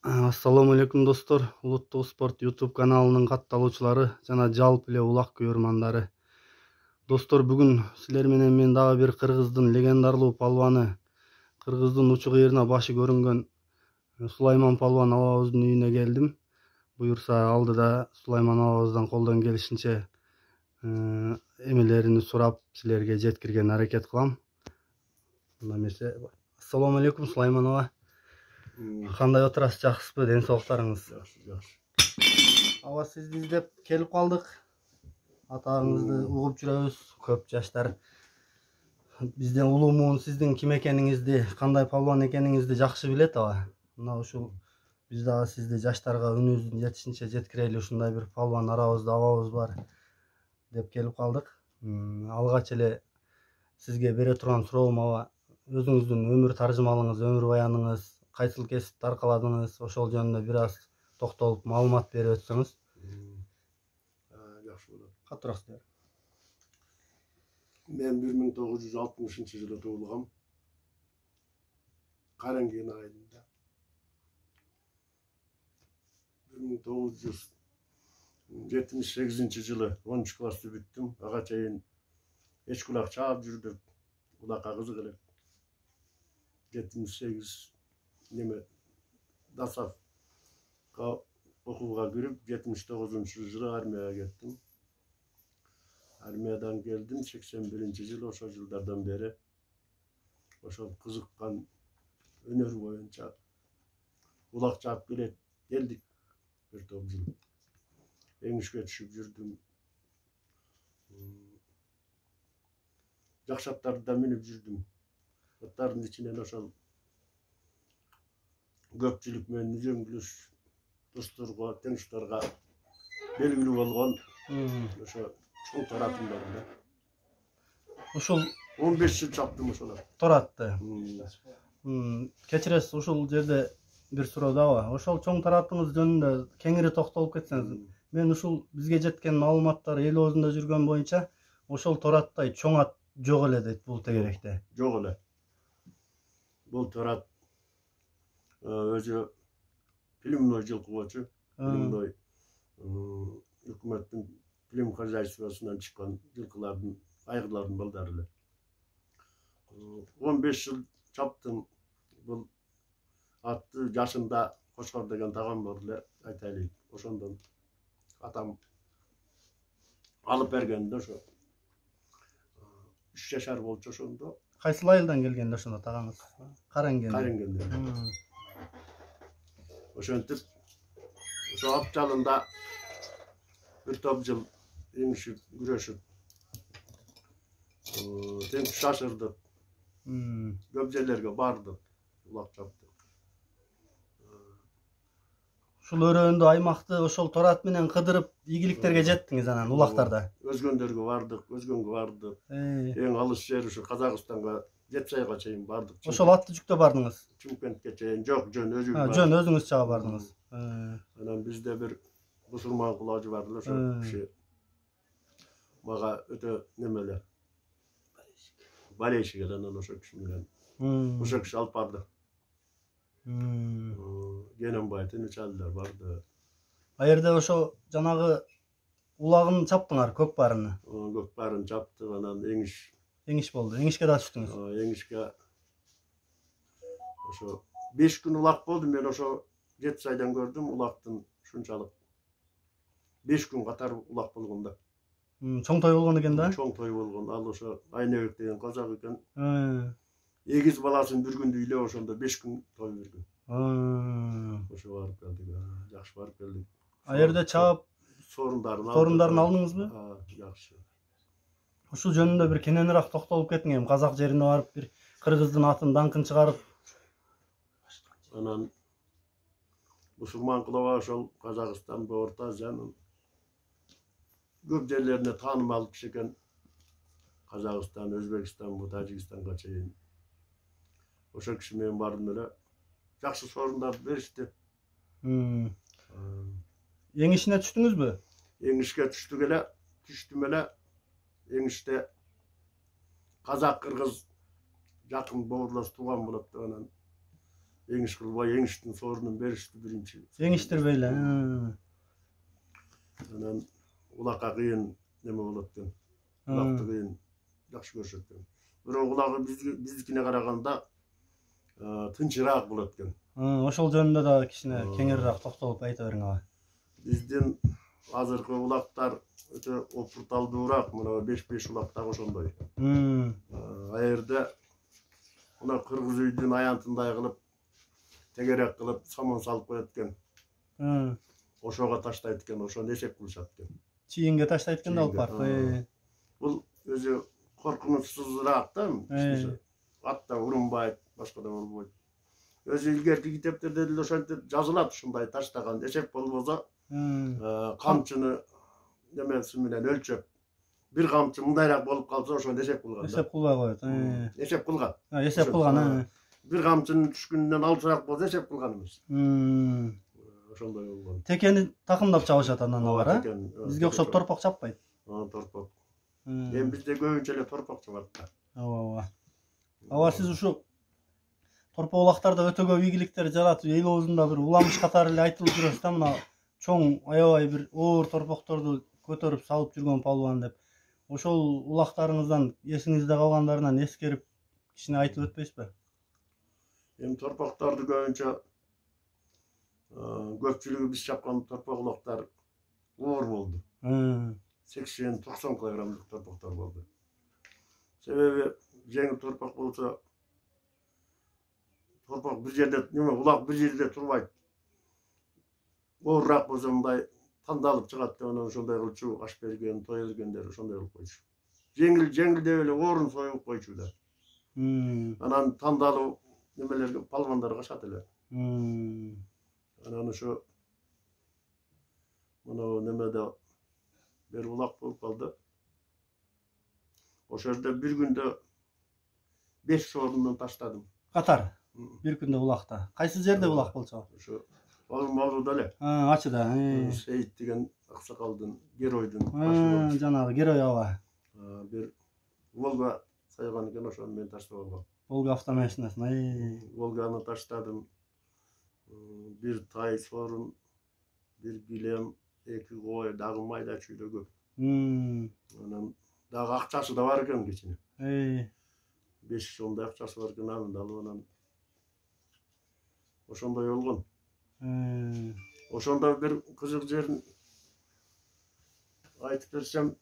Ассаламу алейкум достор. Улуттук спорт YouTube каналынын катталуучулары жана жалпы эле улак көрөрмандары. Достор, бүгүн силер менен мен дагы бир кыргыздын легендарлуу палваны, кыргыздын учу кыйырына башы көрүнгөн Сулайман палван абабыздын үйүнө келдим. Буюрса алдыда Сулайман абабыздан колдон келишинче эмелерин сурап силерге жеткирген аракет кылам. Анда эмесе, ассаламу алейкум Сулайман аба. Кандай отурасыз, жакшысызбы? Ден соолуктарыңыз? Жакшы. Аба, сизди издеп келип калдык. Атаңызды угуп жүрөбүз. Көп жаштар бизден улуумун, сиздин ким экениңизди, кандай палван экениңизди жакшы билет аба. Мына ушул биз дагы сизди жаштарга үнүбүздүн жетишинче жеткирели, ушундай бир палван арабызда абабыз бар деп келип калдык. Алгач эле сизге бере турган суроом аба, өзүңүздүн өмүр таржымалыңыз, өмүр баяныңыз, кайсыл кесипти аркаладыңыз, ошол жөнүндө бир аз токтолуп маалымат берип өтсөңүз. Жакшы болот. Катуураак сөйлөңүз. Мен 1960-жылы туулгам. Каренген айылында. 1978-жылы 10 классты бүттүм. Ага чейин эч кулак чаап жүрдүк. Кулакка кызык элек. 78 неме Дасовго окууга кирип, 79-жылы армияга кеттим. Армиядан келдим 81-жылы, ошол жылдардан бери ошол кызыккан өнөр боюнча кулак чаап келдик. Бир топ жыл эңишке түшүп жүрдүм. Жакшы аттарды да минип жүрдүм. Аттардын ичинен ошол көпчүлүк менен үзөңгүлүш досторго, теңиштарга белгилүү болгон ошо чоң торатым бар да. Ушул 15 жыл чаптым ошолор. торатты. Кечиресиз, ушул жерде бир суроо да бар. Ошол чоң таратыңыз жөнүндө кеңири токтолуп кетсеңиз. Мен ушул бизге жеткен маалыматтар эл оозунда жүргөн боюнча ошол тораттай чоң ат жок эле дейт бул тегеректе. Жок эле. Бул торат өзү племенной жылкыбочу. Племенной өкмөттүн плем хозяйствосунан чыккан жылкылардын, айгырлардын балдары эле. 15 жыл чаптым. Бул атты жашында Кошкор деген тагам бар эле, айтайлык. Ошондон атам алып бергенде ошо 3 жашар болчу ошондо. Кайсыл айылдан келгенде ошондо тагаңыз? Каренгенде. Ошентип ошо ат жалында бир топ жыл эңишип, күрөшүп, тең шашырдык. Көп жерлерге бардык, улак чаптык. Ушул өрөөндө аймакты ошол торат менен кыдырып ийгиликтерге жеттиңиз анан улактарда. Өзгөндөргө бардык, өзгөнгө бардык. Эң алыс жер ушу Казакстанга, Жетсайга чейин бардык. Ошол атты жүктө бардыңыз? Чымкентке чейин жок, жөн өзүм. Жөн өзүңүз чаап бардыңыз. Анан бизде бир мусулман кулажы бар эле, ошол киши мага өтө немеле болельщик эле, анан ошол киши менен ошол киши алып барды. Гененбай, Тынычалдар барды. А жерде ошо жанагы улагын чаптыңар, көк барыны? Көк барын чаптык, анан Эңиш болду. Эңишке да түштүңүз? Эңишке ошо 5 күн улак болду. Мен ошо Жетсайдан көрдүм улактын ушунчалык. 5 күн катар улак болгондо. Чоң той болгон экен да? Чоң той болгон. Ал ошо Айнебек деген казак экен. Эгиз баласын бир күндө үйлөп, ошондо 5 күн той берген. Ошо барып келдик, жакшы барып келдик. А жерде чаап сорундарын алдыңызбы? Жакшы. Ушул жөнүндө бир кененирээк токтолуп кетиң, эми казак жерине барып бир кыргыздын атын даңкын чыгарып. Анан мусулман кылып ошол Казакстан, Орто Азиянын көп жерлерине таанымал киши экен. Казакстан, Өзбекстан, Тажикстанга чейин. Ошол киши менен бардым эле. Жакшы сорундарды беришти. Эңишине түштүңүзбү? Эңишке түштүм эле. Эңиште казак кыргыз жакын бауырлас тууган болот деп анан Eňiş kılbay, eňiştin sorunun berişti birinci. Eňiştirbeýle. Anan ulaka kıyın neme bolatken. Ulakты kıyın yaxşı görsetken. Birok ulagı bizdikine karaganda tınçıraak bolatken. Oşol jönünde da kişine keňerraak toktolup aýta beriň aga. Bizden azırkı ulaktar öte opurtaldyrak, mına 5-5 ulakta oşondoy. Ayerde ona Kırgız üydün ayantınday kılıp, tegerek kılıp, samon salıp koyatken. Oşoga taştaytken, oşon esep kılışatken. Çiýinge taştaýtken da alıp barp. Bu özü korkunçsuzrak da attan urunbayt, başka da olmayt. Özü ilgerki kitepterde de oşonda жазылат ушундай taştagan esep bolboza kamçını demesi bilen ölçöp bir kamçı mındayrak bolup kalsa oşonda esep kılgan. Esep kılbay koýat. Esep kılgan. Esep kılgan. Bir kamçının düşkününden alçırak bolsa esep kılgan emес. Oşonday bolgan. Tekeni takımdap çabışat andan da var ha. Bizge okşop torpak çapbayt. Torpak. Bizde göýünçe torpak çapat da. Ava siz uşu torpa ulaktarda öte köp igilikler jaratyp el ozunda bir ulamyş katary ele aýtılıp durýar da mına çoň aябай bir оор torpaktordu kötörüp salıp жүрgөн palwan dep. Oşol ulaktaryňızdan esiňizde kalganlarynan eskerip kişine aýtyp ötpeýsizби? Torpaktardy göýünçe köpçüligi biz çapkan torpak ulaktar оор boldu. 80-90 kilogramlyk torpaktar boldu. Sebebi jeňil torpak bolsa torpak bir jerde neme ulak bir jerde turbayt. Oğurrak bolsa mınday tandalıp çıgat da ona şonday kılçu aş bergen, toy bergenler şonday kılıp koyçu. Jengil de öyle oğurun soyup koyçular. Anan tandalı nemelerge palvanlar kaçat ele. Anan şu mana nemede bir ulak bolup kaldı. O şerde bir günde 5 sorundan taşladım. Katar. Bir günde ulakta. Kayсы jerde ulak bolsa? Şu Mavluda ele. Açıda. Seyit degen aksakaldın, Geroydun. Janağı Geroy aba. Bir Volga saygan eken oşon men taşladım. Volga avtomaşinasına. Volga'nı taşladım. Bir tay sorun, bir gilem, 2 goy, dagı mayda çüyle köp. Ondan dagı akçası da var eken geçine. 5 sonda akçası var eken anında alınan. Oşonda yolgun. Oşonda bir kızık jerin aytıp bersem.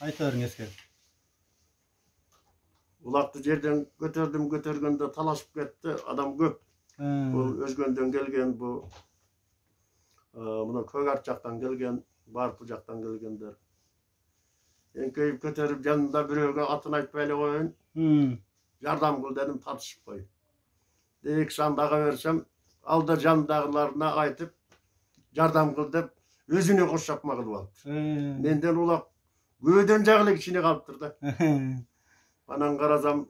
Ayta beriň esker. Ulakты жерden götörgende talaşıp ketdi, adam köp. Bu özgönden gelgen, bu buna Kögar jaktan gelgen, Barpı jaktan gelgenler. Enkeyip götörüp yanında biröge atın aytpaýly koyun. Yardam kıl dedim, tartışıp koy. Deyik sandaga versem, alda jandagılarına aytıp yardam kıl dep özüne koşapma kılıp aldı. Menden ulak göğden jagılyk içine kalıptır da. Anan karasam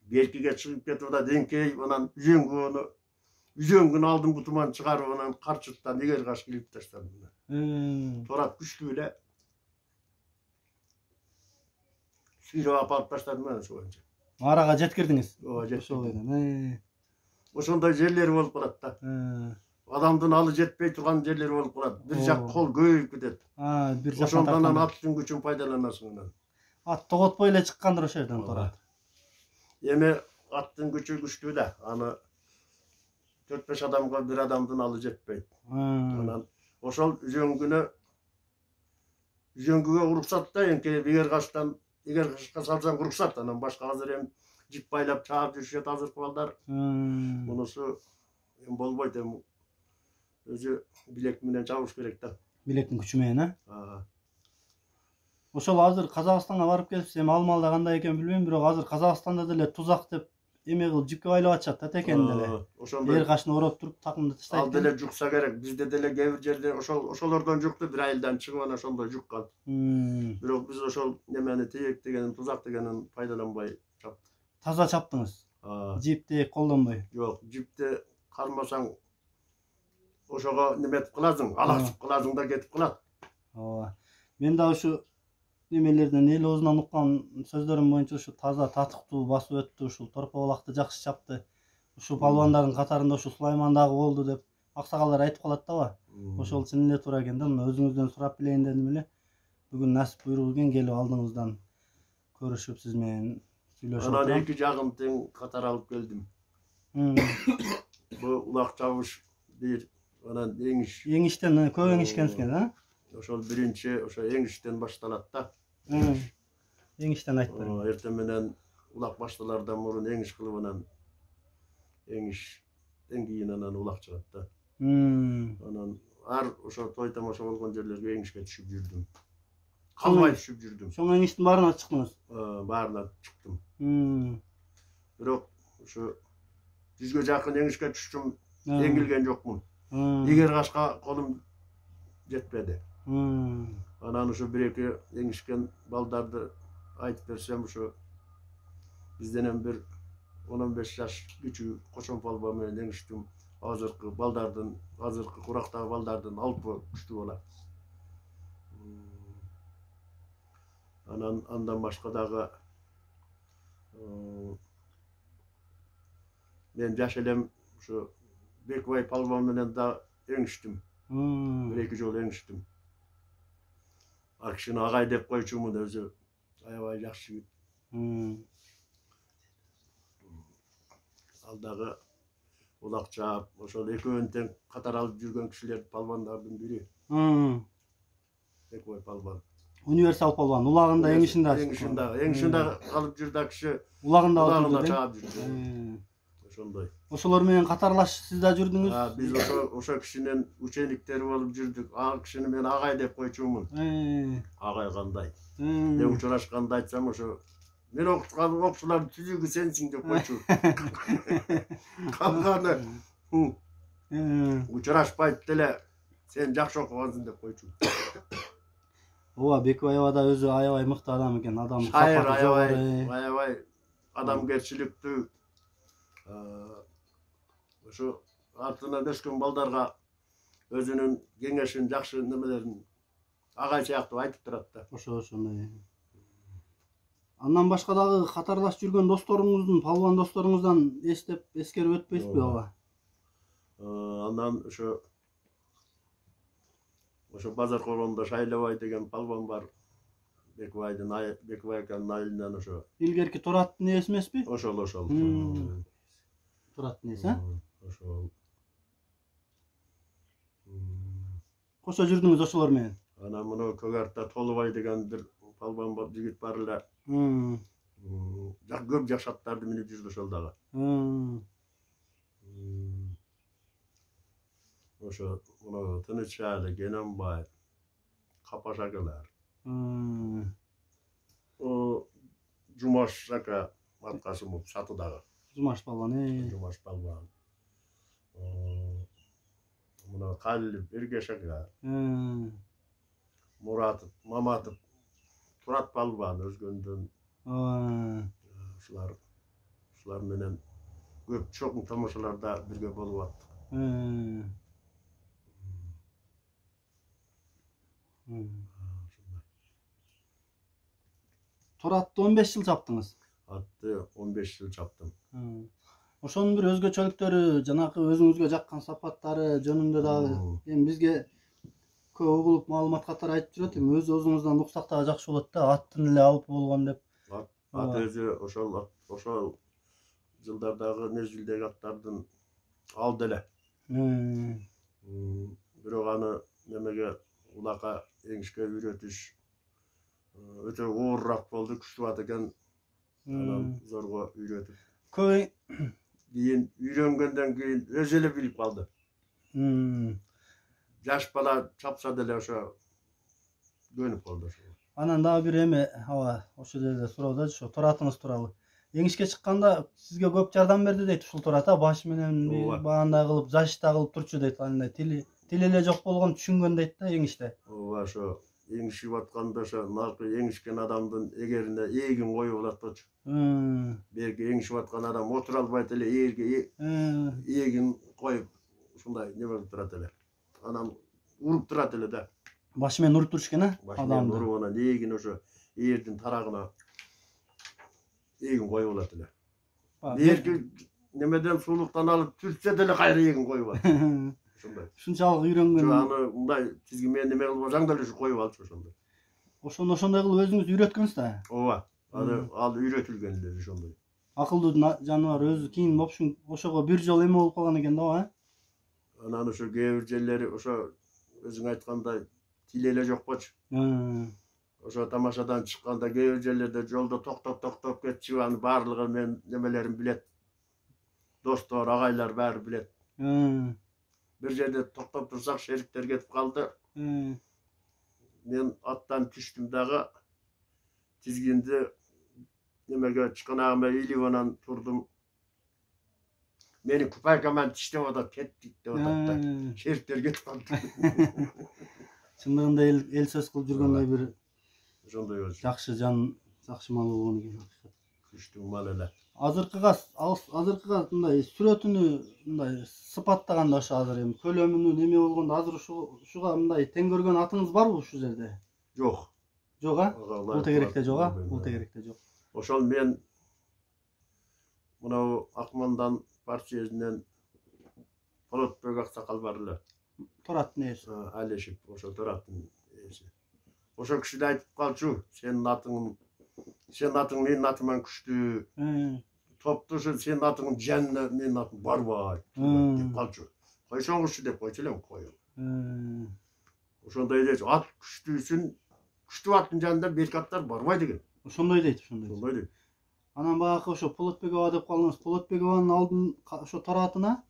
belkiге çıkıp ketip da denkey onan üzöngünü aldım kutuman çıkarıp onan karçıttan eger kaç kilip taşladım. Torat güçlüyle suyruğa apalıp taşladım ben şu önce. Araga jetkirdiňiz. Jettirdim. Oşonday jerleri bolup kalat da. Adamdın alı jetpey turgan jerleri bolup kalat. Bir jak kol göýüp ketet. Bir jak oşondan attın güçün paydalanasyň ondan. At togotpoy ele çykkandyr oşo yerden torat. Eme attın güçü güçlü de. Ana 4-5 adamga bir adamdın alı jetpey. Ondan oşol üzöngüge ruhsat da enke bir kaçtan eger kışka salsan ruhsat anan başka hazır hem jip baylap çağıp düşet hazır kıvallar. Bunusu bolboyt hem özü bilek menen çavuş gerek da. Bilekin güçü menen ha? Oşol hazır Kazakstanga barıp kelipsiz hem almalda kандай eken bilbeyim, birok hazır Kazakstanda dele tuzak dep eme kılıp jipke baylap atышат da tekeni dele. Yer kaşını orop turup takımды taştayt. Al dele juksa gerek. Bizde dele gebir jerde oşolordan juktu bir ayıldan çıkıp ana şonda jukkan. Birok biz oşol nemeni teyek degenin tuzak degenin faydalanbay çaptık. Taza çaptınız. Jipte kollanbay. Yok, jipte kalmasan oşoga nemet kılarsın, alaksıp kılarsın da ketip kılat. Men da şu nemelerden el ozundan ukkan sözlerim boyunça şu taza tatıktуу basıp öttü, uşul torpa ulakты jakşı çaptı. Ушу палвандардын катарында ушу Сулайман дагы болду деп аксагалдар айтып калат да. Ошол чын эле туура экен да. Мына өзүңүздөн сурап билейин дедим эле. Бүгүн насип буйрук экен келип алдыңыздан көрүшүп сиз менен сүйлөшүп Анан отурам. эки жагын тең катар алып келдим. Бу улак чабыш бир, анан эңиш. Эңиштен көп эңишкенсиңер, а? Ошол биринчи ошо эңиштен башталат да. Эңиштен айтты. Эртең менен улак башталардан мурун эңиш кылып анан эңиштен кийин анан улак чыгат да. Анан ар ошо той тамаша болгон жерлерге эңишке түшүп жүрдүм. Калбай түшүп жүрдүм. Ошол эңиштин баарына чыктыңыз? Баарына чыктым. Бирок ошо 100ге жакын эңишке түштүм, эңилген жокмун. Эгер кашка колум жетпеди. Анан ошо бир-эки эңишкен балдарды айтып берсем, ошо бизден бир 10-15 жаш кичүү Кошон палба менен эңиштим. Азыркы балдардын, азыркы курактагы балдардын алпы күчтүү болот. Анан андан башка дагы мен жаш элем ошо Бекбай палбан менен да эңиштим. Бир-эки жолу эңиштим. Ал кишини агай деп койчумун, өзү аябай жакшы жигит. Ал дагы улак чаап, ошол экөөнүн тең катар алып жүргөн кишилер палбандардын бири. Бекбай палбан. Универсал палбан, улагында эңишинде. Эңишинде алып жүрдү киши. Улагында чаап жүрдү. Ошондой. Ошолор менен катарлаш сиз да жүрдүңүз? Биз ошо кишинин учениктери болуп жүрдүк. Ал кишини мен агай деп койчумун. Агай кандай? Мен учурашканда айтсам, ошо мен окуткан окуучулардын түзүгү сенсиң деп койчу. Калганы учурашпайт деле сен жакшы окугансың деп койчу. Ооба, Бекбай аба да өзү аябай мыкты адам экен. Адам шайыр, аябай адамгерчиликтүү. Ошо артынан өскөн балдарга өзүнүн кеңешин, жакшы немелерин агай сыяктуу айтып турат да. Ошондой. Андан башка дагы катарлаш жүргөн досторуңуздун, палбан досторуңуздан эстеп, эскерип өтпөйсүзбү ага? Андан ошо базар короонда Шайлабай деген палбан бар. Бекбай экенин айылынан ошо. Илгерки Тураттын ээси эмеспи? Ошол. Тураттын ээси, а? Ошол. Кошо жүрдүңүз ошолор менен? Анан мына Көк Артта Толубай деген бир палбан жигит бар эле. Көп жакшаттарды минип жүрдү ошол дагы. Ошо мына Тынычалы, Кененбай, Капаш акалар. Жумаш ака Маткасымов Сатыдагы. Жумаш палбан, Жумаш палбан. Мына Калилов Эргеш ака. Муратов, Маматов, Турат палбан өзгөндөн. Ушулар менен көп чоң тамашаларда бирге болуп аттык. Туратты 15 жыл чаптыңыз? Атты 15 жыл чаптым. Ошонун бир өзгөчөлүктөрү, жанакы өзүңүзгө жаккан сапаттары жөнүндө дагы эми бизге көп угулуп маалымат катары айтып жүрөт. Эми өз өзүңүздөн уксак дагы жакшы болот да, аттын эле алып болгон деп. Ат өзү ошол жылдардагы мезгилдеги аттардын алды эле. Бирок аны немеге улакка эңишке үйрөтүш өтө оорураак болду, күчтүү ат экен. Анан зорго үйрөтүп. Кийин үйрөнгөндөн кийин өзү эле билип калды. Жаш бала чапса деле ошо көнүп калды. Анан дагы бир эме ошол жерде суроодо ошо Туратыңыз тууралуу. Эңишке чыкканда сизге көп жардам берди дейт ушул Турат, баш менен баандай кылып, жашта кылып турчу дейт. Андай тили эле жок болгон түшүнгөн дейт да эңиште. Ооба, ошо эңишип атканда ошо наркы эңишкен адамдын эгерине эгин коюп алат болчу. Берки эңишип аткан адам отура албайт эле, эгерге эгин коюп ушундай неме кылып турат эле. Анан уруп турат эле да. Башы менен уруп туруш экен, адамды. Уруп анан эгин ошо ээрдин тарагына эгин коюп алат эле. Берки немеден сулуктан алып түртсе деле кайра егин коюп алат. Ошондой. Ушунчалык үйрөнгөн. Аны мындай тизги неме кылып алсаң деле ушу коюп алчу ошондой. Ошондой кылып өзүңүз үйрөткөнсүз да. Ооба. Ал үйрөтүлгөн эле ошондой. Акылдуу жаныбар өзү кийин болупшун ошого бир жолу эме болуп калган экен да, Анан ошо кээ бир жерлери ошо өзүң айткандай тил эле жок болчу. Ошо тамашадан чыкканда кээ бир жерлерде жолдо токтоп кетчү, аны баардыгы мен немелерин билет. Достор, агайлар баары билет. Бир жерде токтоп турсак, шериктер кетип калды. Мен аттан түштүм дагы тизгинди немеге чыканагыма илип анан турдум. Мени купайкаман тиштеп атат, кеттик деп атат да. Шериктер кетип калды. Чындыгында эл сөз кылып жүргөндөй бир ошондой болчу. жакшы мал болгон экен. Күчтүү мал эле. Азыркыга мындай сүрөтүнү мындай сыпаттаганда ошо азыр эми көлөмүнү неме болгондо азыр ушуга мындай тең көргөн атыңыз барбы ушул жерде? Жок. Жок, Бул тегеректе жок, Бул тегеректе жок. Ошол мен мынау Акмандан партияден Полотбек аксакал бар эле. Тораттын ээси. Алешев, ошо Тораттын ээси. Ошо киши да айтып калчу, сенин атың менин атыман күчтүү. Топтушу сенин атың жанына менин атым барбайт деп калчу. Койсоңузчу деп койчу элем, коем. Ошондой эле ат күчтүүсүн, күчтүү аттын жанында бешки аттар барбайт экен. Ошондой дейт. Анан багы ошо Полотбекова деп калдыңыз. Полотбекованын алдын ошо Торатына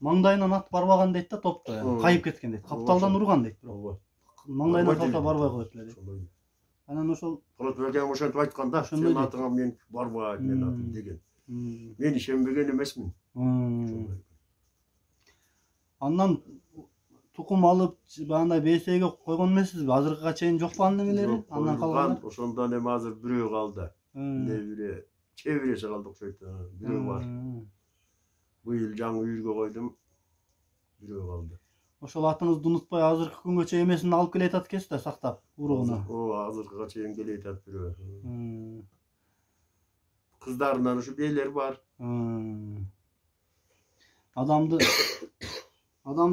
маңдайынан ат барбаган дейт да, топто. Кайып кеткен дейт. Капталдан урган дейт. Маңдайынан калса барбай коет эле дейт. Анан ошол Полотбекова ошентип айткан да, сенин атыңа мен барбайт менин атым деген. Мен ишенбеген эмесмин. Андан тукум алып баягындай бейсеге койгон эмессизби? Азыркыга чейин жокпу анын эмелери? Андан калган. Ошондон эми азыр бирөө калды. Небире чебиресе калды окшойт. Бирөө бар. Быйыл жаңы үйүргө койдум. Бирөө калды. Ошол атыңызды унутпай азыркы күнгө чейин эмесин алып келе атат экенсиз да, сактап уругуна. Азыркыга чейин келе атат бирөө. Кыздарынан ушу бейлер бар. Адамды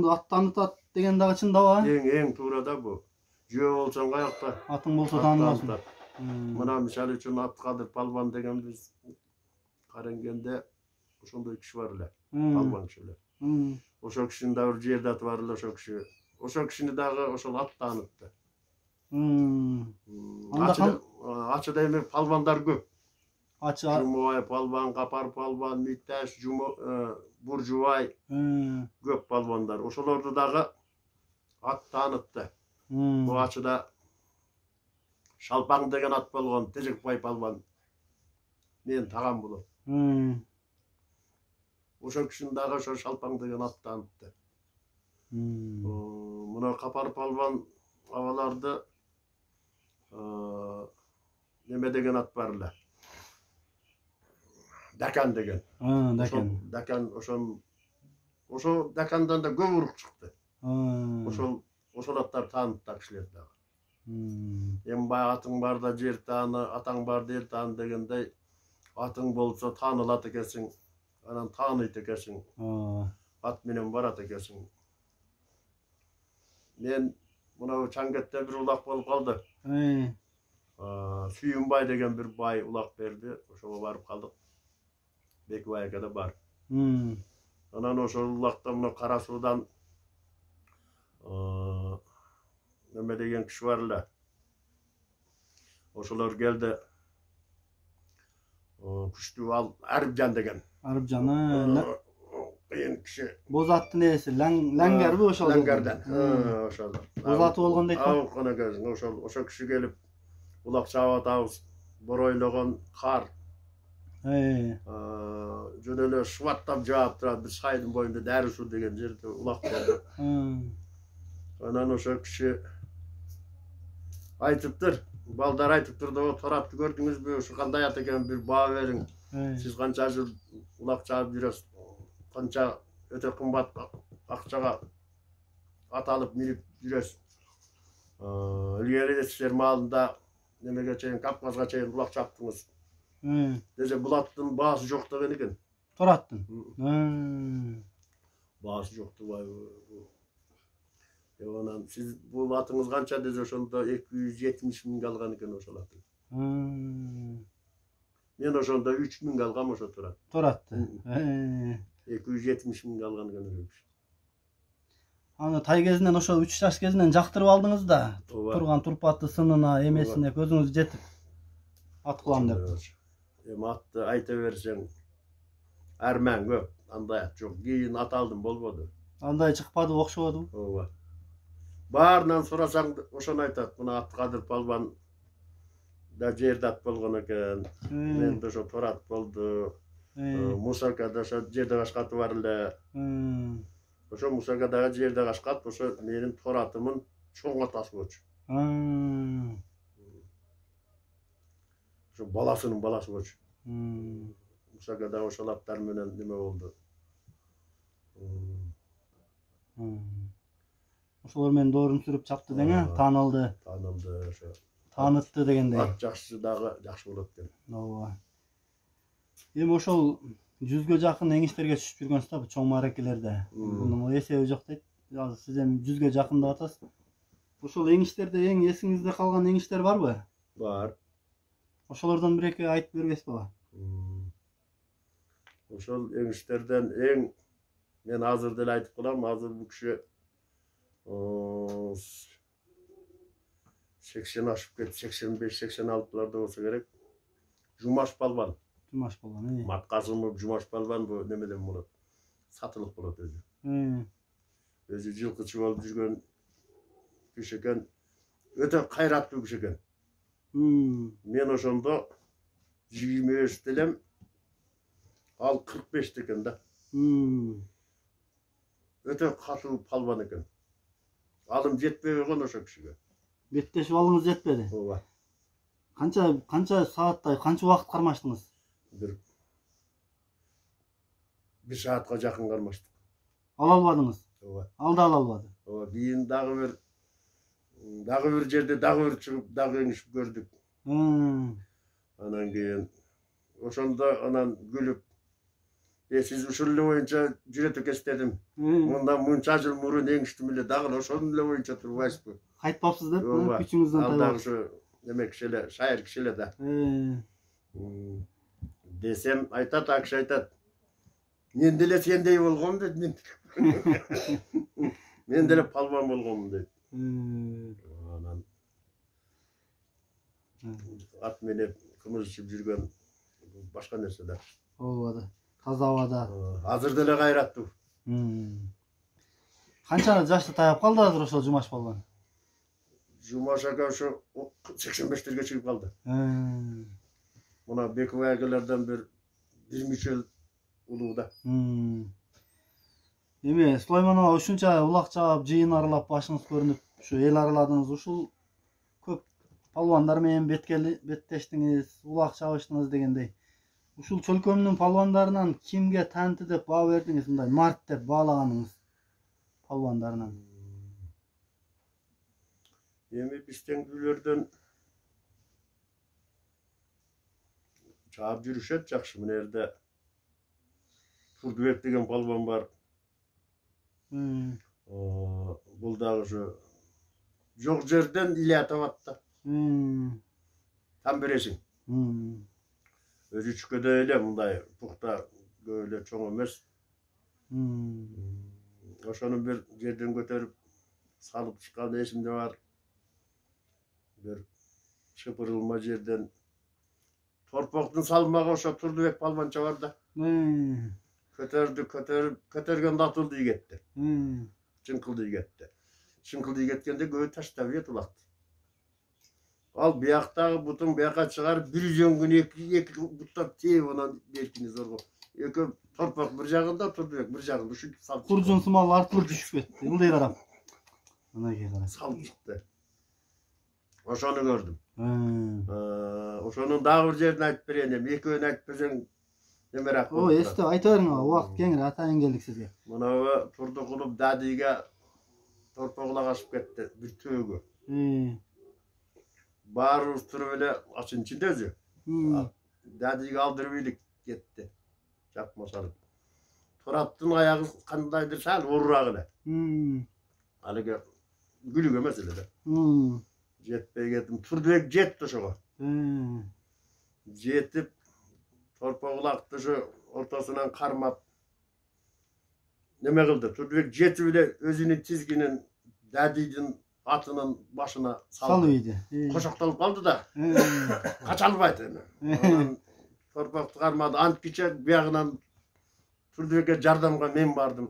ат таанытат деген дагы чын да, Эң туура да бу. Жөө болсоң каякта. Атың болсо тааныласың. Мына мисалы үчүн Аткадыр Палбан деген биз карангенде ошондой киши бар эле. Палбан кишилер. Ошо кишинин да бир жерде аты бар эле, ошо киши. Ошо кишини дагы ошол ат таанытты. Ачыда эми палбандар көп. Жумубай палбан, Капар палбан, Митташ, Буржубай көп палбандар. Ошолорду дагы ат таанытты. Бул ачыда Шалпаң деген ат болгон, Тежекбай палбан. Мен тагам болот. Ошо кишини дагы ошо Шалпаң деген ат таанытты. Мына Капар палбан абаларды неме деген ат бар эле. Дакан деген. Дакан ошо Дакандан да көп урук чыкты. Ошол аттар таанытты кишилер дагы. Эми баягы атың бар да жер тааны, атаң бар да эл тааны дегендей, атың болсо таанылат экенсиң, анан тааныйт экенсиң. Ат менен барат экенсиң. Мен мына Чаңгетте бир улак болуп калды. Сүйүнбай деген бир бай улак берди, ошого барып калдык. Бекбай ака да бар. Анан ошол улакта мына Кара Суудан неме деген киши бар эле. Ошолор келди. Күчтүү ал Арыпжан деген. Арыпжан, кыйын киши. Боз аттын ээси, Лаңгарбы ошол? Лаңгардан. Ошол. Боз аты болгон дейт го. Ошол киши келип улак чаап атабыз. Боройлогон кар. Жөн эле шубаттап жаап турат, бир сайдын боюнда Дәрі суу деген жерде улак болду. Анан ошо киши айтыптыр, балдар айтыптыр да, Торатты көрдүңүзбү, ушу кандай ат экен, бир баа бериң. Сиз канча жыл улак чаап жүрөсүз, канча өтө кымбат акчага ат алып минип жүрөсүз. Илгери силер маалында немеге чейин, Кавказга чейин улак чаптыңыз. Десе бул аттын баасы жок деген экен. Torаттын. Başı yoktu vay bu. Ondan siz bu atınız kança dese ошондо 270 ming kalgan eken oşol atın. Men ошондо 3 ming kalgam oşo Torat. Torattı. 270 ming kalgan eken öyleymiş. Аны тай кезинен ошо 3 жаш кезинен жактырып алдыңыз да. Ооба. Турган турпаты сынына, эмесине көзүңүз жетип ат кылам деп. Atты ayta berseň arman köp. Андай at жок. Кийин ат алдым болбоду. Андай чыкпады, окшободу. Ооба. Баарынан сурасаң ошону айтат. Мына Абдыкадыр Палбан да жерде ат болгон экен. Мен да ошо Torат болду. Мусака да ошо жерде кашкаты бар эле. Ошо Мусака дагы жерде кашкат, ошо менин Торатымын чоң атасы болчу. Ошо баласынын баласы болчу. Мусака да ошол аттар менен неме болду. Ошолор менен доорун сүрүп чапты дең, таанылды. Таанылды ошо. Таанытты дегендей. Ат жакшы дагы жакшы болот экен. Ооба. Эми ошол 100гө жакын эңиштерге түшүп жүргөнсүз да, чоң мааракелерде. Мунун эсеби жок дейт. Сиз эми 100гө жакын деп атасыз. Ошол эңиштерде эң эсиңизде калган эңиштер барбы? Бар. Ошолордон бир эки айтып бербесизби? Ошол эңиштерден эң мен азыр деле айтып калам, азыр бул киши 80 ашып кетти, 85-86-ларда болсо керек. Жумаш Палбан. Жумаш Палбан, Маткасымов Жумаш Палбан бу немеден болот. Сатылык болот өзү. Өзү жылкычы болуп жүргөн киши экен. Өтө кайраттуу киши экен. Мен ошондо 25 элем, ал 45 экен да. Өтө катуу палбан экен. Алым жетпей койгон ошо кишиге. Беттешип алыңыз жетпеди? Ооба. Канча сааттай, канча убакыт кармаштыңыз? Bir saatка жакын кармаштык. Ала албадыңыз? Ооба. Алда ала албады. Ооба, кийин дагы бир жерде дагы бир чыгып, дагы эңишип көрдүк. Анан кийин ошондо анан күлүп, сиз ушул эле боюнча жүрөт экенсиз. Мындан мынча жыл мурун эңиштим эле, дагы ошонун эле боюнча турбайсызбы? Кайтпапсыз деп, күчүңүздөн тайып. Ал дагы ушу неме киши эле, шайыр киши эле да. Десем айтат, акш айтат. Мен деле сендей болгом дейт, мен деле палбан болгом дейт. Анан ат менен кымыз ичип жүргөн башка нерсе да. Ооба. Таза абада. Азыр деле кайраттуу. Канча жашта таяп калды азыр ошол Жумаш Палбан? Жумаш ака ошо 85-терге чыгып калды. Мына Бекубай акалардан бир мичел улуу да. Эми Сулайманова ушунча улак чаап, жыйын аралап башыңыз көрүнүп, ушу эл араладыңыз, ушул көп палвандар менен беттештиңиз, улак чабыштыңыз дегендей. Ушул чөлкөмдүн палвандарынан кимге танты деп баа бердиңиз, мындай март деп баалаганыңыз палвандарынан? Эми бизден үйлөрдөн чаап жүрүшөт жакшы. Мына жерде Турдубек деген палван бар. Бул дагы ушу жок жерден иле атабат да. Там бересиң. Өзү чүкөдө эле мындай пухта көөлө чоң эмес. Ошону бир жерден көтөрүп салып чыккан эсимде бар. Бир чыпырылма жерден торпоктун салмагы ошо Турдубек палванча бар да. Көтөргөндө атылды кетти. Чыңкылды кетти. Чыңкылды кеткенде көбү таштап ет улат. Ал бияктагы бутун бияка чыгарып, бир жөнгүн эки буттап тээп анан бетине зорго. Эки торпок бир жагында, Турдубек бир жагында ушинтип салып. Куржун сымал артылып түшүп кетти. Ылдый карап. Мынакей карап. Салып чыкты. Ошону көрдүм. Ошонун дагы бир жерин айтып берейин. Экөөнү айтып берсең немерак болот. Эсте айта бериң, убакыт кеңири атайын келдик сизге. Мына Турдукулов дадыйга торпоглак ашып кетти бир төөгө. Баарыбыз туруп эле ачын ичинде өзү. Дадыйга алдырып элек кетти. жапма сарып. Тураттын аяғы қандайдыр сәл уррак эле. Алыга гүлүгө эмес эле да. Жетпей кеттим. Турдубек жетти ошого. Жетип торпоглакты ошо ортосунан кармап неме кылды. Турдубек жетип эле өзүнүн тизгинин дадийдин атынын башына салып иди. Кошоктолуп калды да. Кача албайт эми. Торпокту кармады. Ант киче биягынан Турдубекке жардамга мен бардым.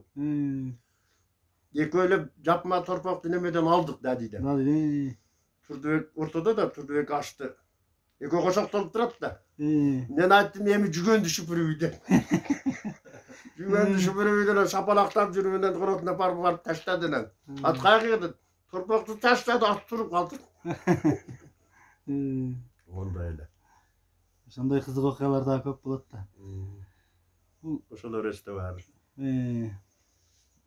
Экөөлөп жапма торпокту немеден алдык дадийден. Турдубек ортодо да Турдубек ачты. Экөө кошоктолуп турат да. Мен айттым эми жүгөндү шүпүрүбүй деп. Жүгөндү шүпүрүбүй деп шапалактап жүрүп коротуна барып таштады анан. Ат кайга кетти? Торпокту таштады, ат туруп калды. Ондай эле. Ошондой кызык окуялар да көп болот да. Ошолор эсте бар.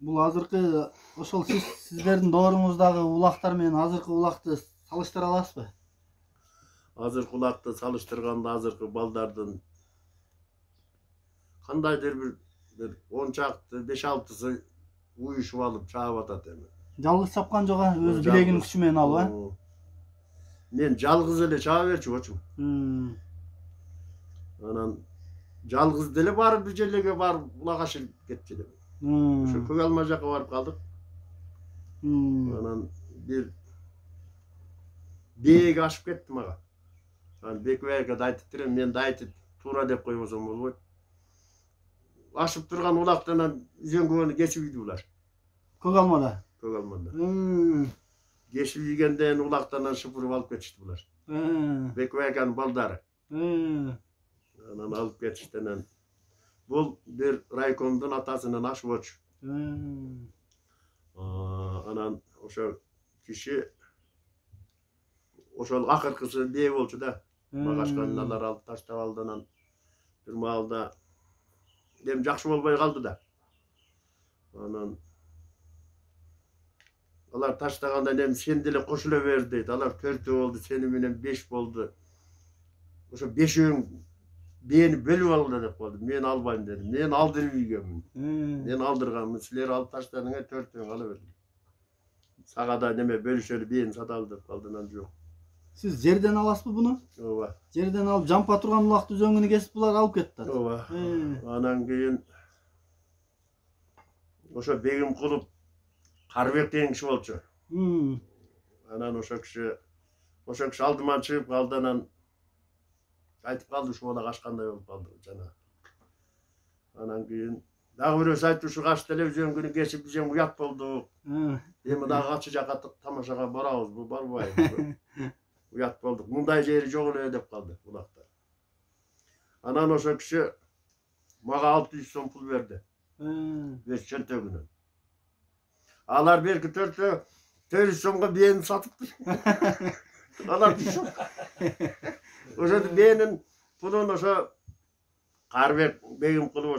Бул азыркы ошол сиздердин дооруңуздагы улактар менен азыркы улакты салыштыра аласызбы? Азыркы улакты салыштырганда азыркы балдардын кандайдыр бир 10 чакты 5-6сы уюшуп алып чаап атат эми. Жалгыз чапкан жок, өз билегинин күчү менен алып, Мен жалгыз эле чаап берчү кочум. Анан жалгыз деле барып бир жерлерге барып улак ашып кетчү элем. Ошо көк алма жака барып калдык. Анан бир бег ашып кетти мага. Анан Бекбайга да айтып турам, мен да айтып туура деп койбосом болбойт. Ашып турган улактан үзөңгөнү кесип үйдү булар. Көк алмада. Көк алмада. Кесип ийгенден улактан шыпырып алып кетишти булар. Бекбайганын балдары. Анан алып кетишти анан. Бул бир райкомдун атасынын ашыбочу. Анан ошо киши ошол акыркысы бээ болчу да. Багашкандар алып таштап алды анан бир маалда эми жакшы болбой калды да. Анан алар таштагандан эми сен деле кошуло бер дейт. Алар 4 болду, сени менен 5 болду. Ошо 5-өң бээни бөлүп алгыла деп калды. Мен албайм дедим. Мен алдырып ийгенмин. Мен алдырганмын. Силер алып таштадыңар, 4-өң ала бердим. Сага да неме бөлүшөлү бээни саталы деп калды, анан жок. Сиз жерден аласызбы буну? Ооба. Жерден алып жампа турган улакты үзөңүнү кесип булар алып кетти. Ооба. Анан кийин ошо Бегим кылып Карбек деген киши болчу. Анан ошо киши алдыма чыгып калды, анан айтып калды ушу бала качкандай болуп калды жана. Анан кийин дагы бирөөсү айтты ушу качты эле үзөңгүнү кесип биз эми уят болдук. Эми дагы качы жака тамашага барабызбы, барбайбызбы? Уят болдук. Мындай жери жок эле деп калды улактар. Анан ошо киши мага 600 сом пул берди. Беш чөнтөгүнөн. Алар берки 400 сомго бээни сатыптыр. Алар түшүп. Ошо бээнин пулун ошо Карбек Бегим кылып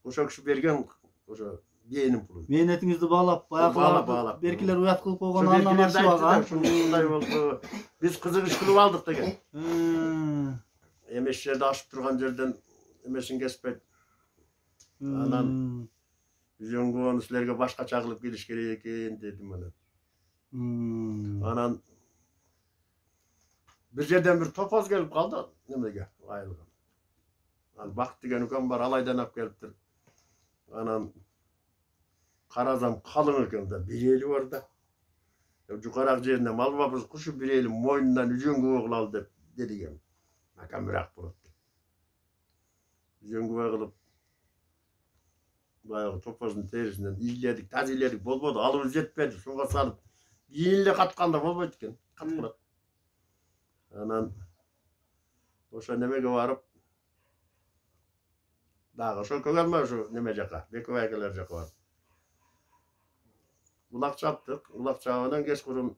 ошо киши берген ошо бээнин пулун. Мээнетиңизди баалап, баягылар беркилер уят кылып койгон андан ашыбаган. Ушундай болду. Биз кызыгыш кылып алдык деген. Эмес жерде ашып турган жерден эмесин кеспейт. Анан үзөңгөнү силерге башкача кылып келиш керек экен дедим анан. Анан бир жерден бир топоз келип калды немеге айылга. Ал Бак деген үкөм бар, алайдан алып келиптир. Анан карасам калың экен да, бир эли бар да. Жукарак жерине малбабыз кушу бир эли мойнунан үзөңгү кылалы деп дедигем. Акамыраак болот. Үзөңгү кылып баягы топоздун терисинен ийледик, тазиледик, болбоду, алыбыз жетпеди, суга салып, кийин эле катканда болбойт экен, катып калат. Анан ошо немеге барып дагы ошо көгөлмө ошо неме жака, Бекбайгелер жака барып. Улак чаптык, улак чабадан кечкурун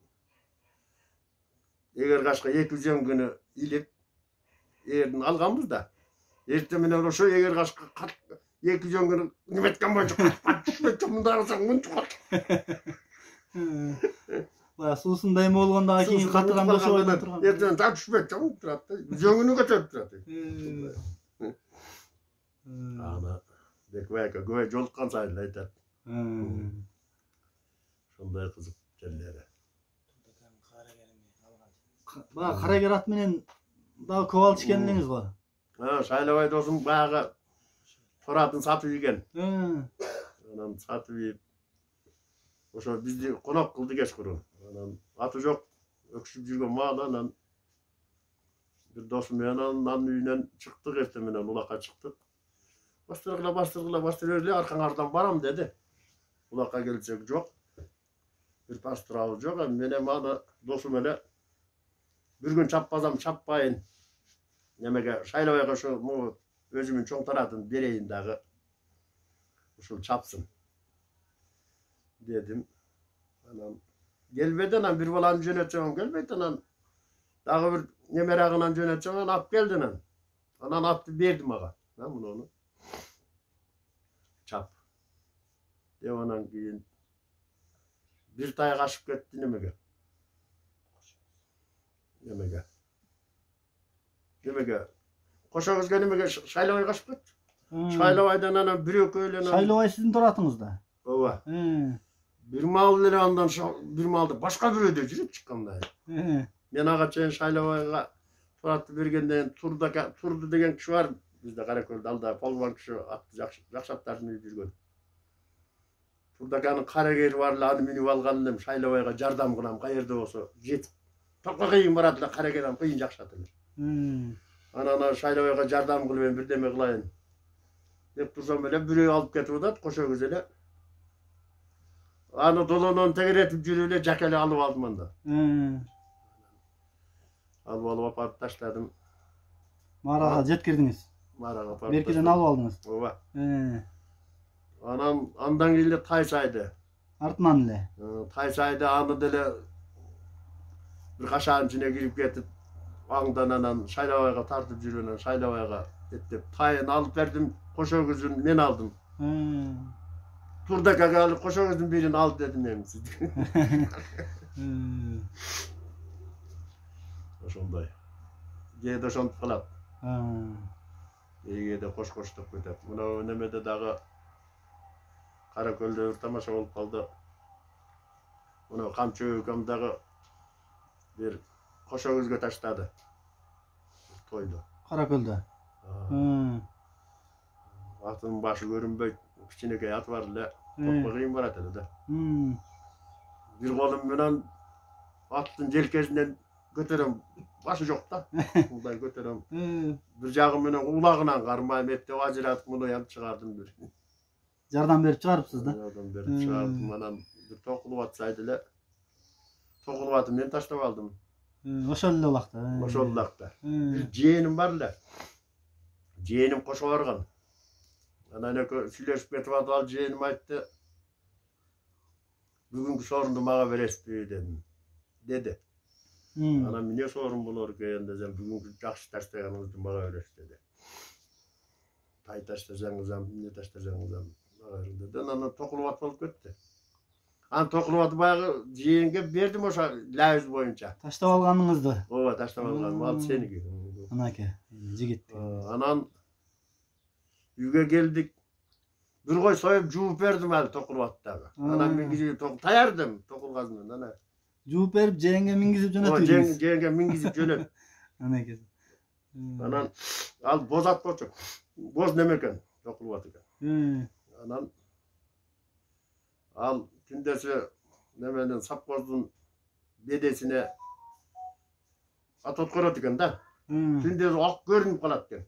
эгер кашка 2 үзөңгүнү илип эрдин алганбыз да. Эртең менен ошо эгер кашка 2 үзөңгүнү неметкен боюнча катпап түшпөйт, мындай кылсаң мынча кат. Бая суусунда эме болгондо кийин катырганда ошо ойдон турган. Эртең так түшпөйт, турат да. Үзөңгүнү көтөрүп турат. Ana bekveka göğe jolukkan sayın aytat. Şonday kızık kellere. Bana Karager at menen daha koval içkenliğiniz go. Ha, Şaylabay dostum bayağı Toratın satıp yigen. Anam satıp yiyip. Oşo bizdi konak kıldı geç kurun. Anam atı yok. Öksüp жүрген mağlanan. Bir dostum yanından üyünden çıktık erteminen ulaka çıktık. Bastırgıla arkanlardan baram dedi. Ulaka gelecek yok. Bir pastır avı yok. Mene bana dostum öyle bir gün çappazam çapbayın. Nemege Şaylabayga şu özümün çoğ taratın bereyin dağı. Usul çapsın. Dedim. Anam gelmeden bir balan jöneteceğim gelmeden dağı bir nemerağından jöneteceğim ap geldin. Anan aptı verdim ağa. Ben bunu onu. Çap. Devanan keyin bir tay kaşıp ketti nemege. Koşa kızga nemege Şaylabay kaşıp ketti. Şaylabaydan ana bir öyle. Şaylabay sizin toratınızda. Ova. Bir malları andan bir malda başka bir öde жүрüp çıkkanda. Men ağa çen Şaylabayga toratты bергenden Turdu degen kişi var bizde Karaköl'de alda polvon kişi attı jakşattardın uyup жүрgön. Turdakanın Karager varla аны minip algandım Şaylabayga jardam kılam kayerде bolsa жетip. Tokka kıyın baratla Karagerden kıyın jakşatılır. Ana Şaylabayga jardam kılıp birdeme kılayın. Dep tursam ele büröy alıp ketip atat koşa gözele. Anı dolonon tegeretip жүрüyle jakele alıp aldım anda. Alıp aparıp taşladım. Marağa jetkirdiniz. Marağa aparıp. Berkeden alıp aldınız. Ova. Anam andan geldi taysaydı. Artman ile. Taysaydı anı dele bir kaşağın içine girip ketip ağından anan Şaylabayga tartıp жүрünen Şaylabayga etip tayın alıp verdim koşa gözün men aldım. Turda kagalı koşa gözün birini al dedim hem siz. Oşonday. Geyde şont kalat. Geyde koş-koştuk ketip. Muna nemede dağı Karaköl'de bir tamaşa olup kaldı. Muna kamçı ökamdağı bir koşa gözge taşladı. Toydu. Karaköl'de. Atın başı görünbey, kiçineke at var ile topla kıyım var atı da. Bir kolum bilen attın jelkesinden götürüm, başı yok da. Bunday götürüm. Bir jağım bilen ulağından karmayım etti, vazirat bunu yanıp çıkardım bir. Jardan berip çıkarıpsız da. Jardan berip çıkardım, anam bir tokulup atsaydı ile. Tokulup atım, ben taşlap aldım. Oşolle olakta. Oşollakta. Bir jeğenim var ile. Jeğenim koşu vargan. Ana süleşip ketip al jeğenim aytdı. Bugünkü sorundu mağa berespi dedim. Dedi. Ana mine sorun bulur keyen desem bugünkü jakşı taşlaganыңызды mağa beres dedi. Tay taşlasanızam, ne taşlasanızam mağa beres dedi. Ana tokulup at bolup ketti. Ana tokulup at bayağı jeğenге berdim oşa laiz boyunca. Taşlap alganыңызды. Ova taşlap algaным al seniki. Anake, jigit. Anan үйge geldik. Bir koy soyup juup berdim ali tokulup attagı. Anam mingizip tayardım tokulgazından ana. Juup berip jeğenge mingizip jönötüydünüz. Jeğenge mingizip jönöp. Anake. Anan al boz at boçuk. Boz nemeken tokulup atıken. Anan al tündesi nemenden sapkozdun bedesine at otkoratıken da. Tündesi ak görünüp kalatken.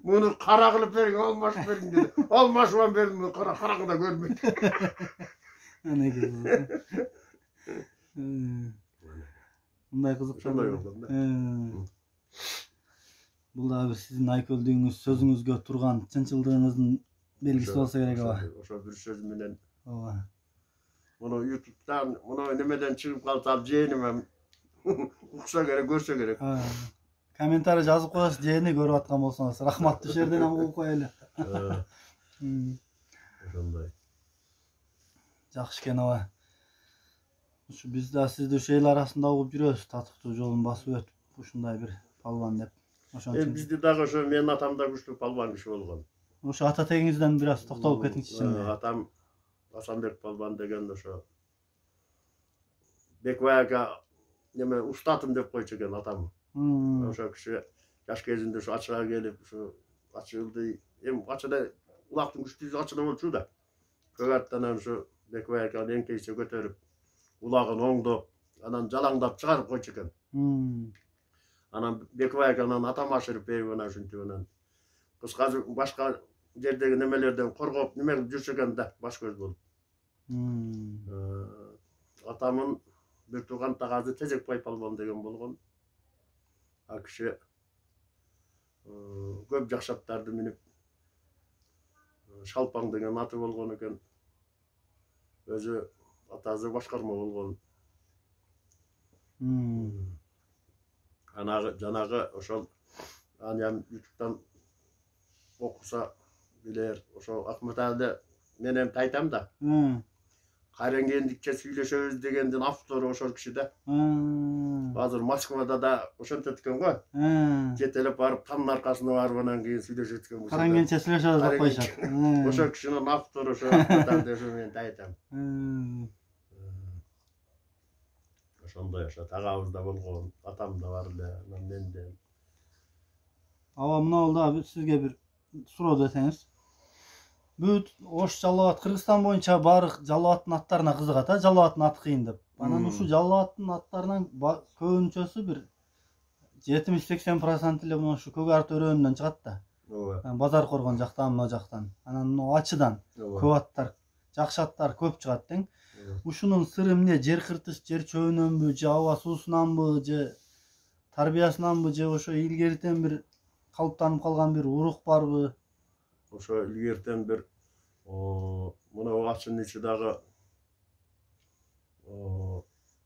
Bunu kara kılıp verin, olmaz verin dedi. Olmaz ulan verin bunu, karakıda görmeyin. Anake. Bunday kızık. Şunday oldu da. Бұл да bir sizin ayköldüğünüz sözünüzgө turgan çınçıldığınızın belgisi olsa gerek aba. Oşo bir söz menen. Aba. Bunu YouTube'dan, bunu nemeden çıkıp kalsam jeğenim uksa gerek, görse gerek. Kommentari жазып коесуз жээни көрүп аткан болсоңуз. Рахмат ушул жерден ham коюп коелу. Ошондой. Жакшы экен aba. Ушу биз да сизди ушул эл арасында угуп жүрөбүз. Татыктуу жолун басып өтүп ушундай bir palvan деп. Ошон үчүн. Бизди дагы ошо менин атам да күчтүү палбан киши болгон. Ошо ата тегиңизден бир аз токтолуп кетиңизчи. Атам Асанбек палбан деген ошо Бекбаяга неме устатым деп койчу экен атам. Ошо киши жаш кезинде ошо ачыга келип, ошо ачылды. Ачыда улактын күчтүүсү ачыда болчу да. Көгарттан ошо Бекбаяга эңкейсе көтөрүп, улагын оңдоп, анан жалаңдап чыгарып койчу экен. Анан Бекбаяга анан атам ашырып берип анан ушинтип анан кыскасы башка жердеги немелерден коргоп неме жүрчү экен да, баш көз болуп. Атамын бир тууган тагазы Тезекбай палбан деген болгон. А киши көп жакшаттарды минип Шалпаң деген аты болгон экен. Өзү атасы башкарма болгон. Жанагы ошол аням YouTube'дан окуса билер. Ошо Акматалды менен айтам да. Кайренгендикче сүйлөшөбүз дегендин автору ошол киши да. Азыр Москвада да ошентет экен го. Жетелеп барып тамдын аркасына барып анан кийин сүйлөшөт экен. Карангенче сүйлөшөбүз деп коюшат. Ошол кишинин автору ошо Акматалды ошо мен айтам. Ошондой ошо тагабыз да болгон, атам да бар эле, анан мен да. Аба мына да сизге бир суроо десеңиз. Бүт Ош Жалал Абад Кыргызстан боюнча баары Жалал Абадтын аттарына кызыгат, Жалал Абадтын аты кыйын деп. Анан ушу Жалал Абадтын аттарынан көбүнчөсү бир 70-80% эле мына ушу Көк Арт өрөөнүнөн чыгат да. Базар Коргон жактан, мына жактан. Анан мына Ачыдан көп аттар, жакшы аттар көп чыгат тең. Ушунун сыры эмне? Жер кыртыш, жер чөбүнөнбү, же аба суусунанбы, же тарбиясынанбы, же ошо илгертен бир калыптанып калган бир урук барбы? Ошо илгертен бир мына Ачынын ичи дагы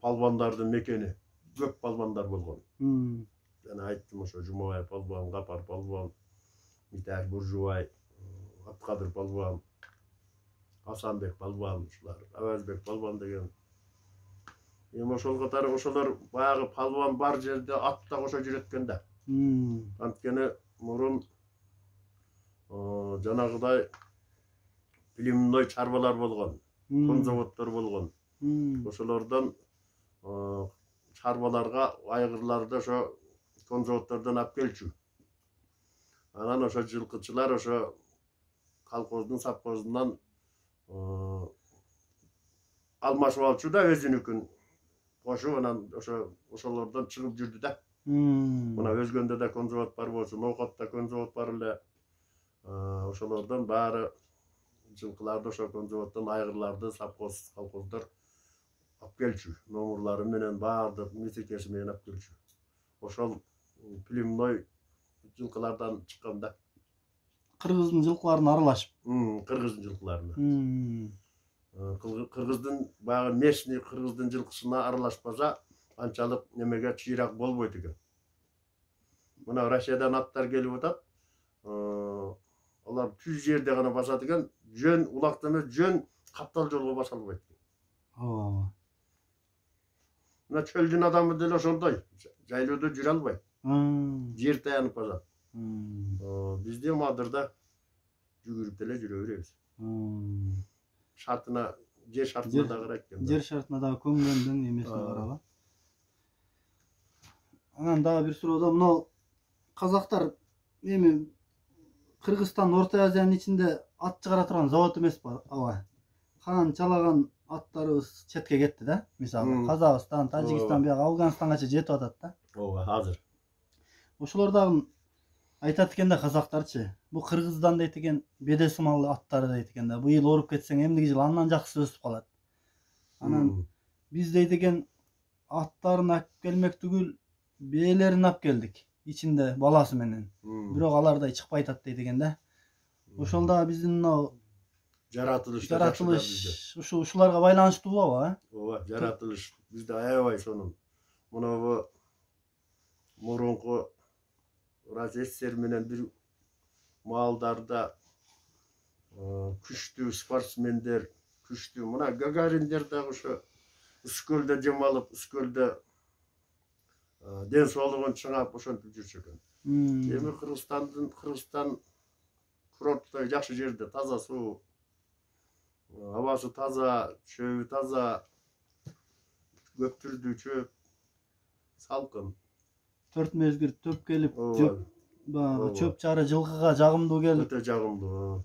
палбандардын мекени, көп палбандар болгон. Жана айттым ошо Жумабай палбан, Гапар палбан, Миташ Буржубай, Абдыкадыр палбан, Асанбек палбан, ушулар, Абазбек палбан деген. Ошол катары ошолор баягы палбан бар жерде ат да кошо жүрөт экен да. Анткени мурун жанагыдай племенной чарбалар болгон, кон заводдор болгон. Ошолордон чарбаларга айгырларды ошо кон заводдордон алып келчү. Анан ошо жылкычылар ошо колхоздун совхозунан алмашып алчу да өзүнүкүн кошуп анан ошолордон чыгып жүрдү да. Мына өзгөндө да кон завод бар болчу, Ноокатта кон завод бар эле. Ошолордон баары жылкыларды ошо кон заводдон айгырларды совхоз колхоздор алып келчү. Номурлары менен баардык мисекеси менен алып келчү. Ошол племенной жылкылардан чыккан да. Кыргыздын жылкыларына аралашып. Кыргыздын жылкыларына. Кыргыздын баягы местный кыргыздын жылкысына аралашпаса, анчалык немеге чыйрак болбойт экен. Мына Россиядан аттар келип атат. Алар түз жерде гана басат экен, жөн улактан эмес, жөн каптал жолго баса албайт. Ооба. Мына чөлдүн адамы деле ошондой, жайлоодо жүрө албайт. Жер таянып басат. Бизде Мадырда жүгүрүп деле жүрө беребиз. Шартына, жер шартына да карайт экен. Жер шартына да көңгөндүн эмесине карап. Анан дагы бир суроо да, мына казактар эми Кыргызстан, Орто Азиянын ичинде ат чыгара турган завод эмес бар, аба. Канчалаган аттарыбыз четке кетти да. Мисалы, Казакстан, Тажикстан, бияга Афганистанга жетип атат да. Ооба, азыр. Ошолор дагы айтат экен да казактарчы. Бу Кыргыздан дейт экен, беде сымал аттары дейт экен да. Быйыл оруп кетсең, эмдиги жыл андан жакшысы өсүп калат. Анан биз дейт экен аттарын алып келмек түгүл, бээлерин алып келдик. Ичинде баласы менен. Бирок алардай чыкпай атат дейт экен да. Ошол да биздин мына жаратылыш ушуларга байланыштуу болобу, Ооба, жаратылыш бизде аябай сонун. Мына мурунку СССР менен бир маалдарда күчтүү спортсмендер, күчтүү мына Гагариндер дагы ошо Үскөлдө жем алып, Үскөлдө ден соолугун чыңап ошентип жүрчү экен. Эми Кыргызстан курорттой жакшы жерде, таза суу, абасы таза, чөбү таза, көп түрдүү чөп, салкын. 4 мезгил төп келип, Ооба. чөп чары жылкыга жагымдуу келип. Өтө жагымдуу.